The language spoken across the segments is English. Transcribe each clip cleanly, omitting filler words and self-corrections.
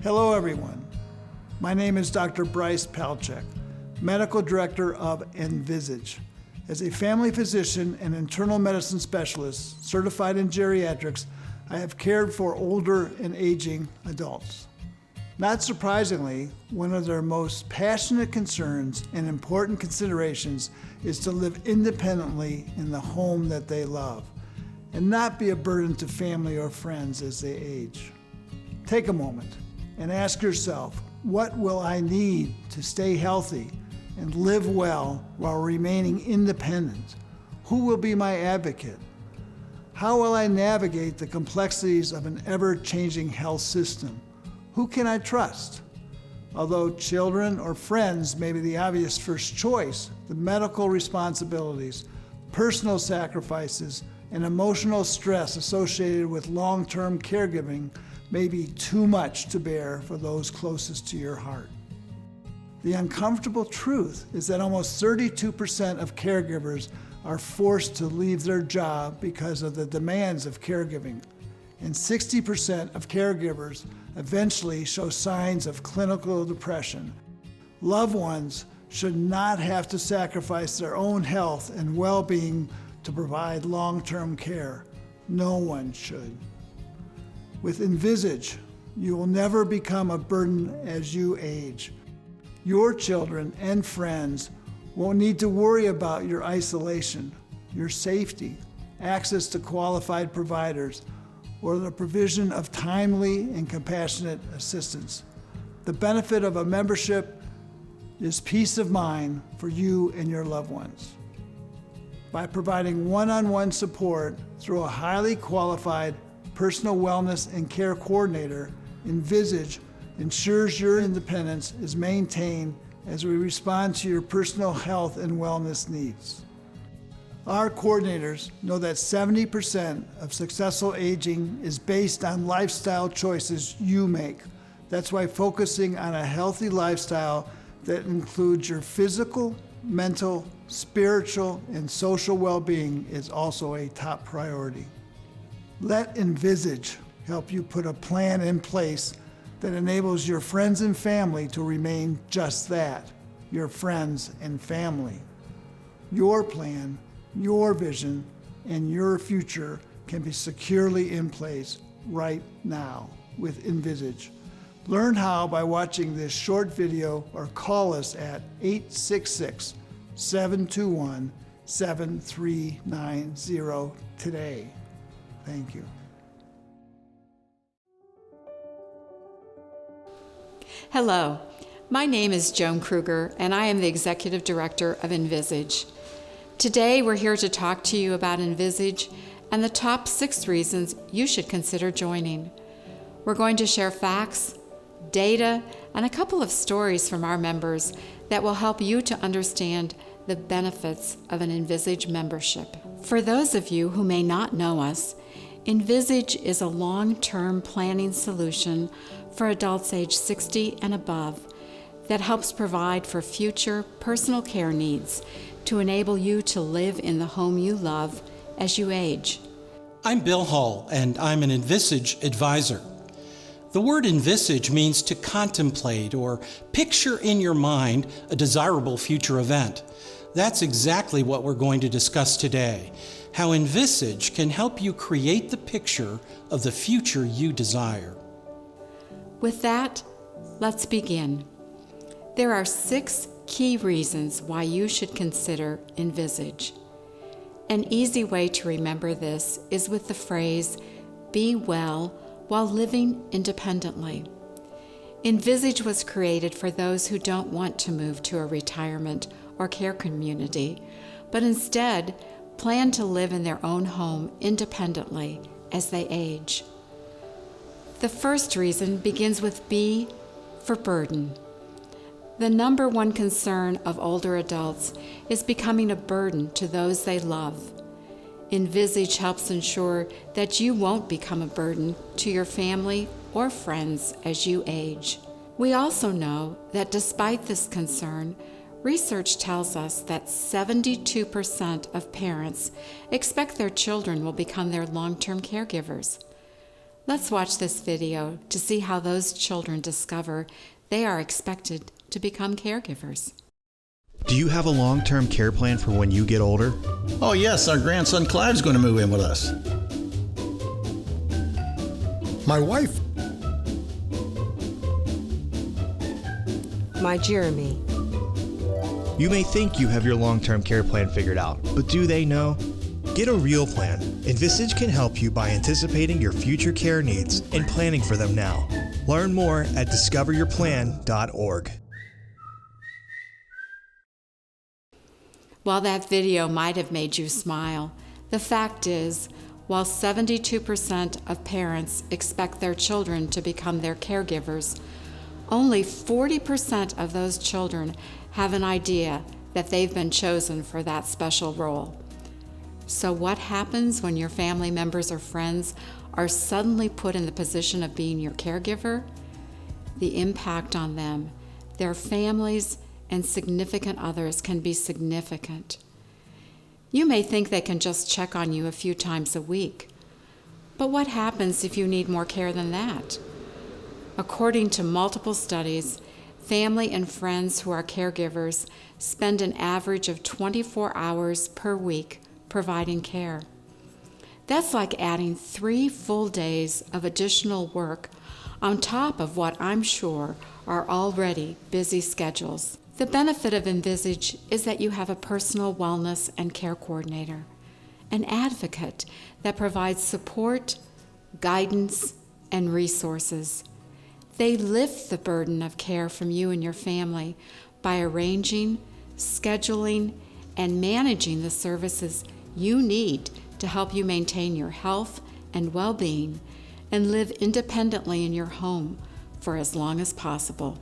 Hello everyone. My name is Dr. Bryce Palchick, Medical Director of Envisage. As a family physician and internal medicine specialist certified in geriatrics, I have cared for older and aging adults. Not surprisingly, one of their most passionate concerns and important considerations is to live independently in the home that they love and not be a burden to family or friends as they age. Take a moment and ask yourself, what will I need to stay healthy and live well while remaining independent? Who will be my advocate? How will I navigate the complexities of an ever-changing health system? Who can I trust? Although children or friends may be the obvious first choice, the medical responsibilities, personal sacrifices, and emotional stress associated with long-term caregiving may be too much to bear for those closest to your heart. The uncomfortable truth is that almost 32% of caregivers are forced to leave their job because of the demands of caregiving, and 60% of caregivers eventually show signs of clinical depression. Loved ones should not have to sacrifice their own health and well-being to provide long-term care. No one should. With Envisage, you will never become a burden as you age. Your children and friends won't need to worry about your isolation, your safety, access to qualified providers, or the provision of timely and compassionate assistance. The benefit of a membership is peace of mind for you and your loved ones. By providing one-on-one support through a highly qualified personal wellness and care coordinator, Envisage ensures your independence is maintained as we respond to your personal health and wellness needs. Our coordinators know that 70% of successful aging is based on lifestyle choices you make. That's why focusing on a healthy lifestyle that includes your physical, mental, spiritual, and social well-being is also a top priority. Let Envisage help you put a plan in place that enables your friends and family to remain just that, your friends and family. Your plan, your vision, and your future can be securely in place right now with Envisage. Learn how by watching this short video or call us at 866-721-7390 today. Thank you. Hello, my name is Joan Krueger, and I am the Executive Director of Envisage. Today, we're here to talk to you about Envisage and the top 6 reasons you should consider joining. We're going to share facts, data, and a couple of stories from our members that will help you to understand the benefits of an Envisage membership. For those of you who may not know us, Envisage is a long-term planning solution for adults age 60 and above that helps provide for future personal care needs to enable you to live in the home you love as you age. I'm Bill Hall, and I'm an Envisage Advisor. The word envisage means to contemplate or picture in your mind a desirable future event. That's exactly what we're going to discuss today, how Envisage can help you create the picture of the future you desire. With that, let's begin. There are 6 key reasons why you should consider Envisage. An easy way to remember this is with the phrase, "Be well while living independently." Envisage was created for those who don't want to move to a retirement or care community, but instead plan to live in their own home independently as they age. The first reason begins with B for burden. The number one concern of older adults is becoming a burden to those they love. Envisage helps ensure that you won't become a burden to your family or friends as you age. We also know that despite this concern, research tells us that 72% of parents expect their children will become their long-term caregivers. Let's watch this video to see how those children discover they are expected to become caregivers. Do you have a long-term care plan for when you get older? Oh yes, our grandson Clive's going to move in with us. My wife. My Jeremy. You may think you have your long-term care plan figured out, but do they know? Get a real plan. Envisage can help you by anticipating your future care needs and planning for them now. Learn more at discoveryourplan.org. While that video might have made you smile, the fact is, while 72% of parents expect their children to become their caregivers, only 40% of those children have an idea that they've been chosen for that special role. So what happens when your family members or friends are suddenly put in the position of being your caregiver? The impact on them, their families, and significant others can be significant. You may think they can just check on you a few times a week. But what happens if you need more care than that? According to multiple studies, family and friends who are caregivers spend an average of 24 hours per week providing care. That's like adding 3 full days of additional work on top of what I'm sure are already busy schedules. The benefit of Envisage is that you have a personal wellness and care coordinator, an advocate that provides support, guidance, and resources. They lift the burden of care from you and your family by arranging, scheduling, and managing the services you need to help you maintain your health and well-being and live independently in your home for as long as possible.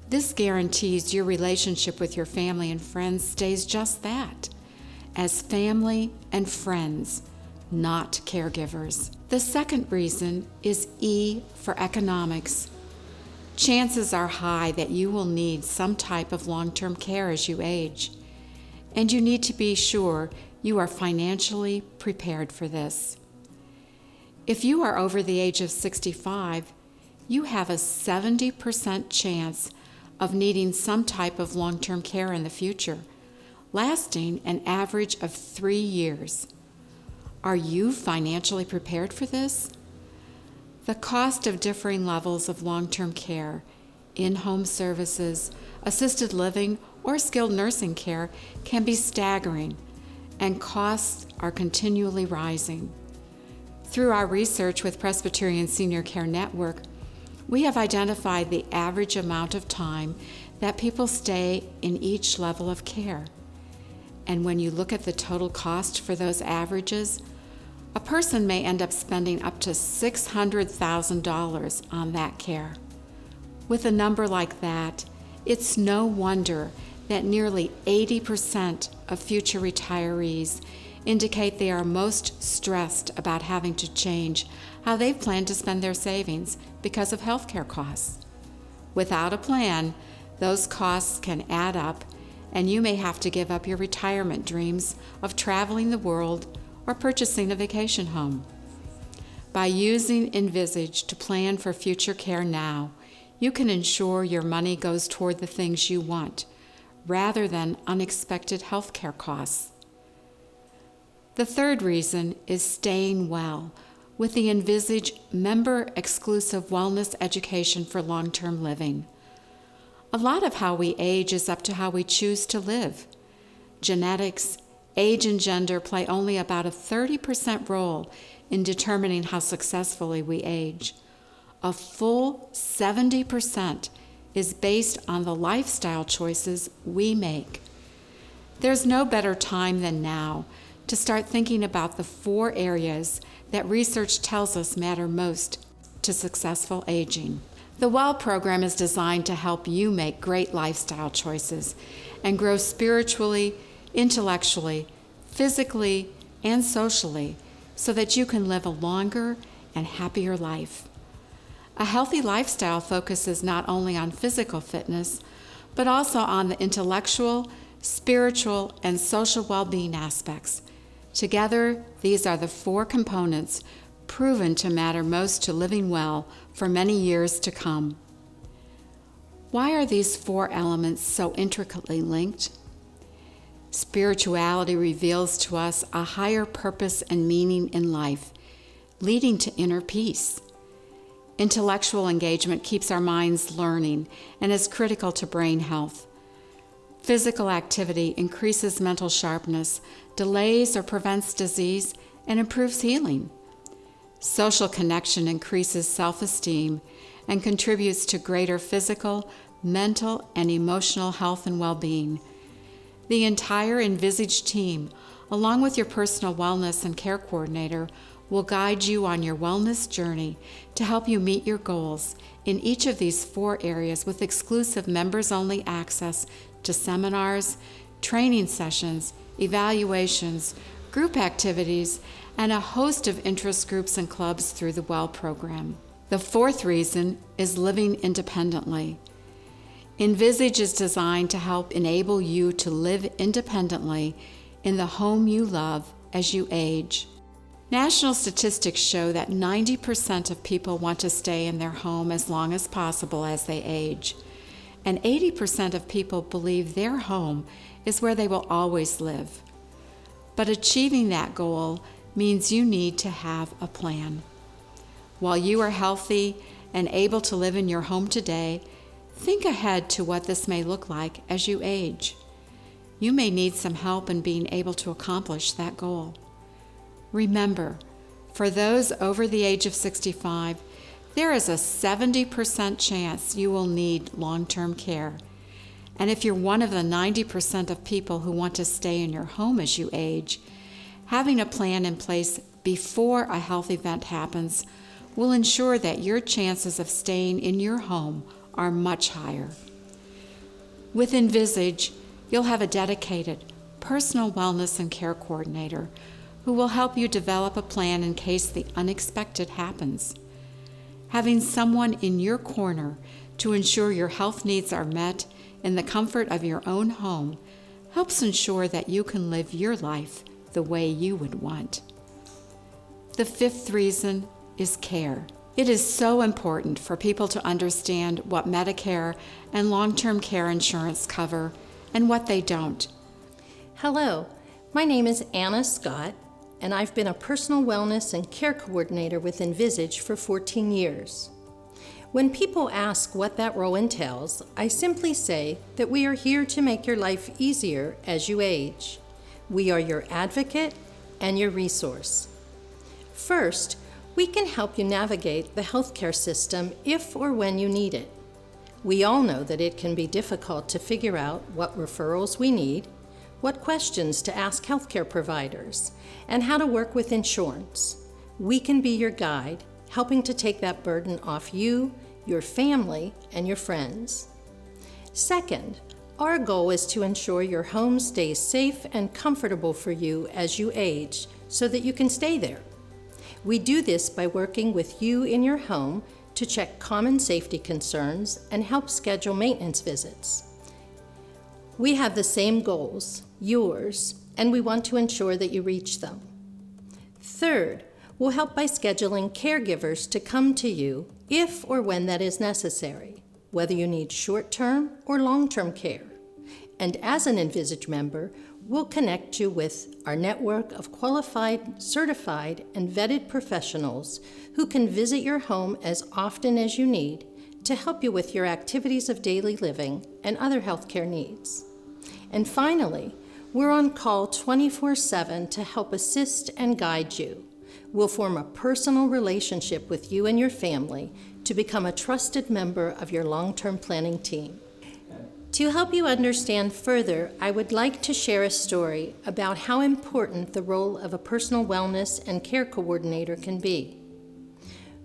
This guarantees your relationship with your family and friends stays just that, as family and friends, not caregivers. The second reason is E for economics. Chances are high that you will need some type of long-term care as you age, and you need to be sure you are financially prepared for this. If you are over the age of 65, you have a 70% chance of needing some type of long-term care in the future, lasting an average of 3 years. Are you financially prepared for this? The cost of differing levels of long-term care, in-home services, assisted living, or skilled nursing care can be staggering, and costs are continually rising. Through our research with Presbyterian Senior Care Network, we have identified the average amount of time that people stay in each level of care. And when you look at the total cost for those averages, a person may end up spending up to $600,000 on that care. With a number like that, it's no wonder that nearly 80% of future retirees indicate they are most stressed about having to change how they've planned to spend their savings because of healthcare costs. Without a plan, those costs can add up, and you may have to give up your retirement dreams of traveling the world or purchasing a vacation home. By using Envisage to plan for future care now, you can ensure your money goes toward the things you want, rather than unexpected healthcare costs. The third reason is staying well with the Envisage member-exclusive wellness education for long-term living. A lot of how we age is up to how we choose to live. Genetics, age, and gender play only about a 30% role in determining how successfully we age. A full 70% is based on the lifestyle choices we make. There's no better time than now to start thinking about the 4 areas that research tells us matter most to successful aging. The WELL program is designed to help you make great lifestyle choices and grow spiritually, intellectually, physically, and socially so that you can live a longer and happier life. A healthy lifestyle focuses not only on physical fitness, but also on the intellectual, spiritual, and social well-being aspects. Together, these are the 4 components proven to matter most to living well for many years to come. Why are these 4 elements so intricately linked? Spirituality reveals to us a higher purpose and meaning in life, leading to inner peace. Intellectual engagement keeps our minds learning and is critical to brain health. Physical activity increases mental sharpness, delays or prevents disease, and improves healing. Social connection increases self-esteem and contributes to greater physical, mental, and emotional health and well-being. The entire Envisage team, along with your personal wellness and care coordinator, will guide you on your wellness journey to help you meet your goals in each of these 4 areas with exclusive members-only access to seminars, training sessions, evaluations, group activities, and a host of interest groups and clubs through the WELL program. The 4th reason is living independently. Envisage is designed to help enable you to live independently in the home you love as you age. National statistics show that 90% of people want to stay in their home as long as possible as they age, and 80% of people believe their home is where they will always live. But achieving that goal means you need to have a plan. While you are healthy and able to live in your home today, think ahead to what this may look like as you age. You may need some help in being able to accomplish that goal. Remember, for those over the age of 65, there is a 70% chance you will need long-term care. And if you're one of the 90% of people who want to stay in your home as you age, having a plan in place before a health event happens will ensure that your chances of staying in your home are much higher. With Envisage, you'll have a dedicated personal wellness and care coordinator who will help you develop a plan in case the unexpected happens. Having someone in your corner to ensure your health needs are met in the comfort of your own home helps ensure that you can live your life the way you would want. The 5th reason is care. It is so important for people to understand what Medicare and long-term care insurance cover and what they don't. Hello, my name is Anna Scott, and I've been a personal wellness and care coordinator with Envisage for 14 years. When people ask what that role entails, I simply say that we are here to make your life easier as you age. We are your advocate and your resource. First, we can help you navigate the healthcare system if or when you need it. We all know that it can be difficult to figure out what referrals we need, what questions to ask healthcare providers, and how to work with insurance. We can be your guide, helping to take that burden off you, your family, and your friends. Second, our goal is to ensure your home stays safe and comfortable for you as you age so that you can stay there. We do this by working with you in your home to check common safety concerns and help schedule maintenance visits. We have the same goals, yours, and we want to ensure that you reach them. Third, we'll help by scheduling caregivers to come to you if or when that is necessary, whether you need short-term or long-term care. And as an Envisage member, we'll connect you with our network of qualified, certified, and vetted professionals who can visit your home as often as you need to help you with your activities of daily living and other healthcare needs. And finally, we're on call 24/7 to help assist and guide you. We'll form a personal relationship with you and your family to become a trusted member of your long-term planning team. To help you understand further, I would like to share a story about how important the role of a personal wellness and care coordinator can be.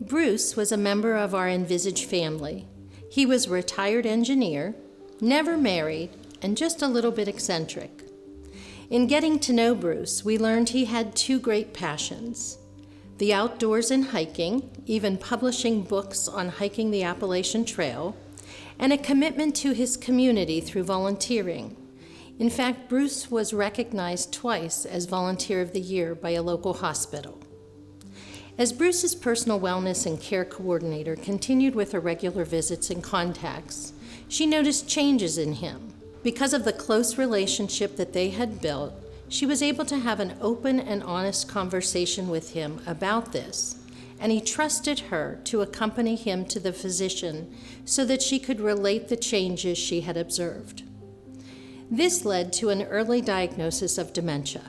Bruce was a member of our Envisage family. He was a retired engineer, never married, and just a little bit eccentric. In getting to know Bruce, we learned he had 2 great passions: the outdoors and hiking, even publishing books on hiking the Appalachian Trail, and a commitment to his community through volunteering. In fact, Bruce was recognized twice as Volunteer of the Year by a local hospital. As Bruce's personal wellness and care coordinator continued with her regular visits and contacts, she noticed changes in him. Because of the close relationship that they had built, she was able to have an open and honest conversation with him about this, and he trusted her to accompany him to the physician so that she could relate the changes she had observed. This led to an early diagnosis of dementia.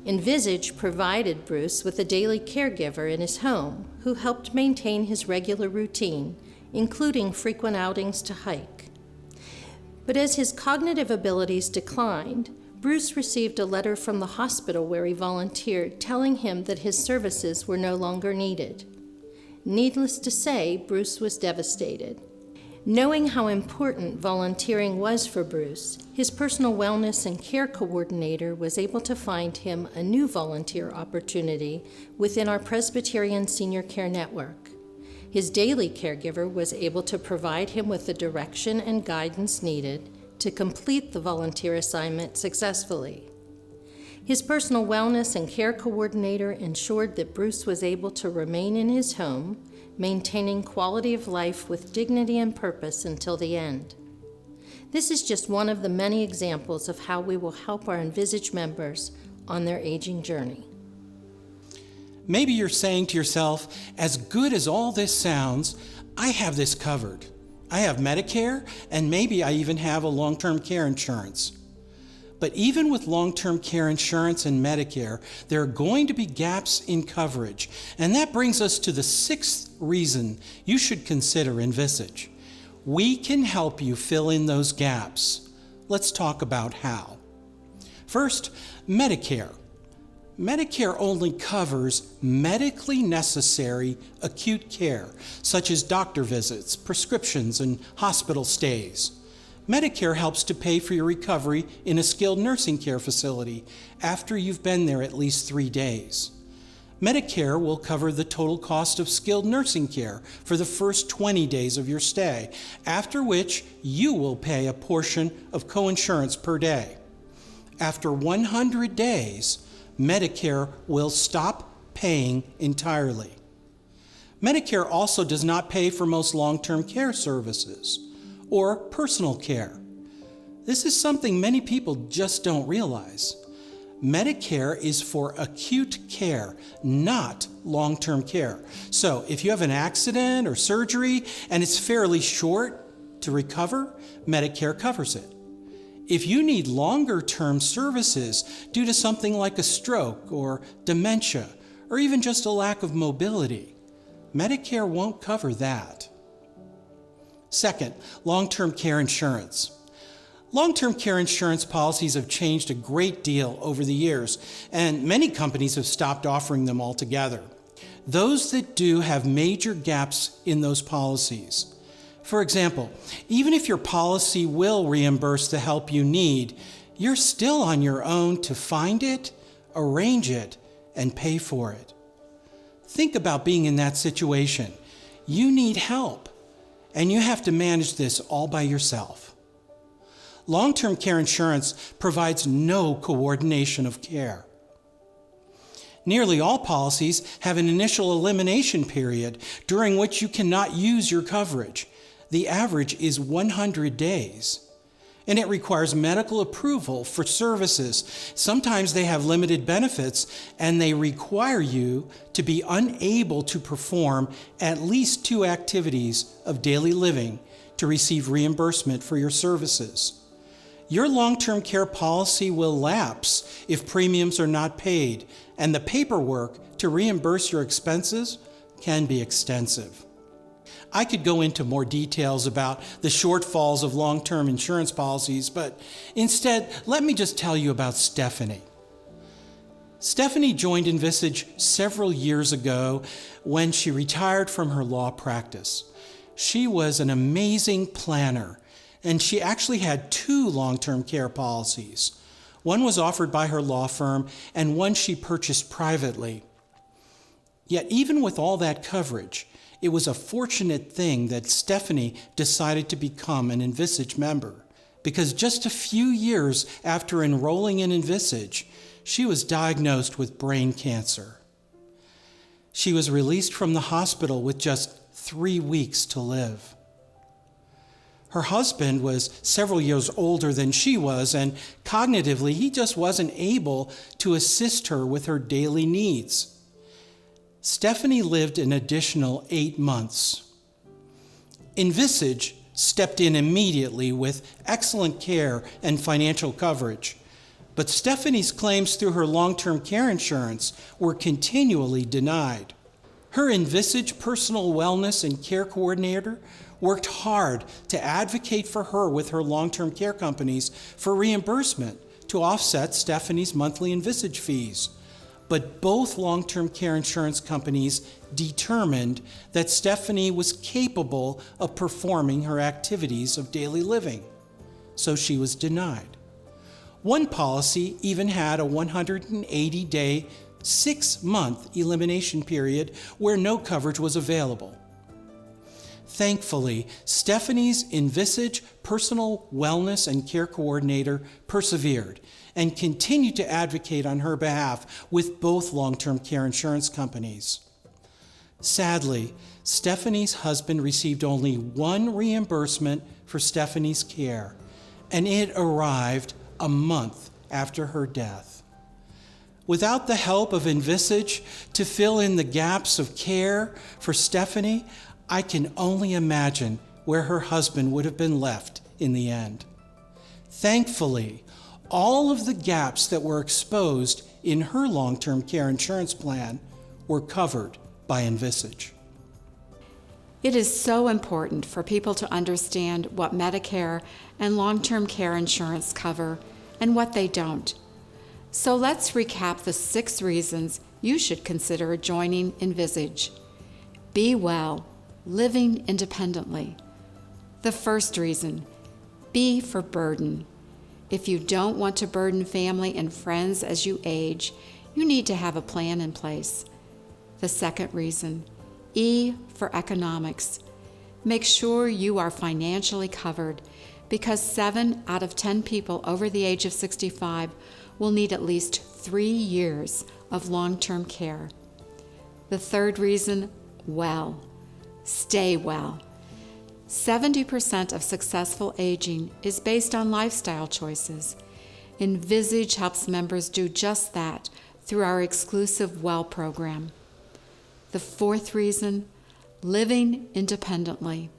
Envisage provided Bruce with a daily caregiver in his home who helped maintain his regular routine, including frequent outings to hike. But as his cognitive abilities declined, Bruce received a letter from the hospital where he volunteered telling him that his services were no longer needed. Needless to say, Bruce was devastated. Knowing how important volunteering was for Bruce, his personal wellness and care coordinator was able to find him a new volunteer opportunity within our Presbyterian Senior Care Network. His daily caregiver was able to provide him with the direction and guidance needed to complete the volunteer assignment successfully. His personal wellness and care coordinator ensured that Bruce was able to remain in his home, maintaining quality of life with dignity and purpose until the end. This is just one of the many examples of how we will help our Envisage members on their aging journey. Maybe you're saying to yourself, as good as all this sounds, I have this covered. I have Medicare, and maybe I even have a long-term care insurance. But even with long-term care insurance and Medicare, there are going to be gaps in coverage. And that brings us to the sixth reason you should consider Envisage. We can help you fill in those gaps. Let's talk about how. First, Medicare. Medicare only covers medically necessary acute care, such as doctor visits, prescriptions, and hospital stays. Medicare helps to pay for your recovery in a skilled nursing care facility after you've been there at least 3 days. Medicare will cover the total cost of skilled nursing care for the first 20 days of your stay, after which you will pay a portion of coinsurance per day. After 100 days, Medicare will stop paying entirely. Medicare also does not pay for most long-term care services or personal care. This is something many people just don't realize. Medicare is for acute care, not long-term care. So if you have an accident or surgery and it's fairly short to recover, Medicare covers it. If you need longer-term services due to something like a stroke or dementia, or even just a lack of mobility, Medicare won't cover that. Second, long-term care insurance. Long-term care insurance policies have changed a great deal over the years, and many companies have stopped offering them altogether. Those that do have major gaps in those policies. For example, even if your policy will reimburse the help you need, you're still on your own to find it, arrange it, and pay for it. Think about being in that situation. You need help, and you have to manage this all by yourself. Long-term care insurance provides no coordination of care. Nearly all policies have an initial elimination period during which you cannot use your coverage. The average is 100 days. And it requires medical approval for services. Sometimes they have limited benefits, and they require you to be unable to perform at least 2 activities of daily living to receive reimbursement for your services. Your long-term care policy will lapse if premiums are not paid, and the paperwork to reimburse your expenses can be extensive. I could go into more details about the shortfalls of long-term insurance policies, but instead, let me just tell you about Stephanie. Stephanie joined Envisage several years ago when she retired from her law practice. She was an amazing planner, and she actually had 2 long-term care policies. One was offered by her law firm, and one she purchased privately. Yet even with all that coverage, it was a fortunate thing that Stephanie decided to become an Envisage member, because just a few years after enrolling in Envisage, she was diagnosed with brain cancer. She was released from the hospital with just 3 weeks to live. Her husband was several years older than she was, and cognitively, he just wasn't able to assist her with her daily needs. Stephanie lived an additional 8 months. Envisage stepped in immediately with excellent care and financial coverage, but Stephanie's claims through her long-term care insurance were continually denied. Her Envisage personal wellness and care coordinator worked hard to advocate for her with her long-term care companies for reimbursement to offset Stephanie's monthly Envisage fees. But both long-term care insurance companies determined that Stephanie was capable of performing her activities of daily living, so she was denied. One policy even had a 180-day, 6-month elimination period where no coverage was available. Thankfully, Stephanie's Envisage personal wellness and care coordinator persevered and continued to advocate on her behalf with both long-term care insurance companies. Sadly, Stephanie's husband received only one reimbursement for Stephanie's care, and it arrived a month after her death. Without the help of Envisage to fill in the gaps of care for Stephanie, I can only imagine where her husband would have been left in the end. Thankfully, all of the gaps that were exposed in her long-term care insurance plan were covered by Envisage. It is so important for people to understand what Medicare and long-term care insurance cover and what they don't. So let's recap the 6 reasons you should consider joining Envisage. Be well, living independently. The first reason, B for burden. If you don't want to burden family and friends as you age, you need to have a plan in place. The second reason, E for economics. Make sure you are financially covered because 7 out of 10 people over the age of 65 will need at least 3 years of long-term care. The third reason, well. Stay well. 70% of successful aging is based on lifestyle choices. Envisage helps members do just that through our exclusive Well program. The fourth reason, living independently.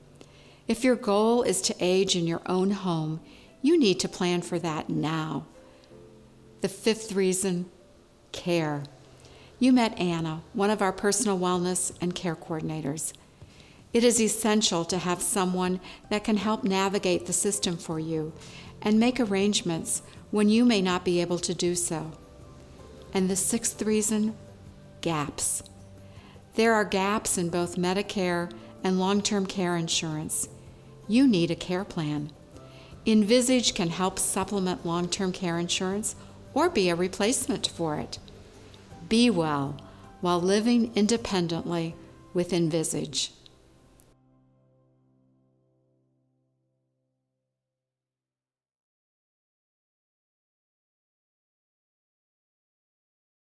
If your goal is to age in your own home, you need to plan for that now. The fifth reason, care. You met Anna, one of our personal wellness and care coordinators. It is essential to have someone that can help navigate the system for you and make arrangements when you may not be able to do so. And the sixth reason, gaps. There are gaps in both Medicare and long-term care insurance. You need a care plan. Envisage can help supplement long-term care insurance or be a replacement for it. Be well while living independently with Envisage.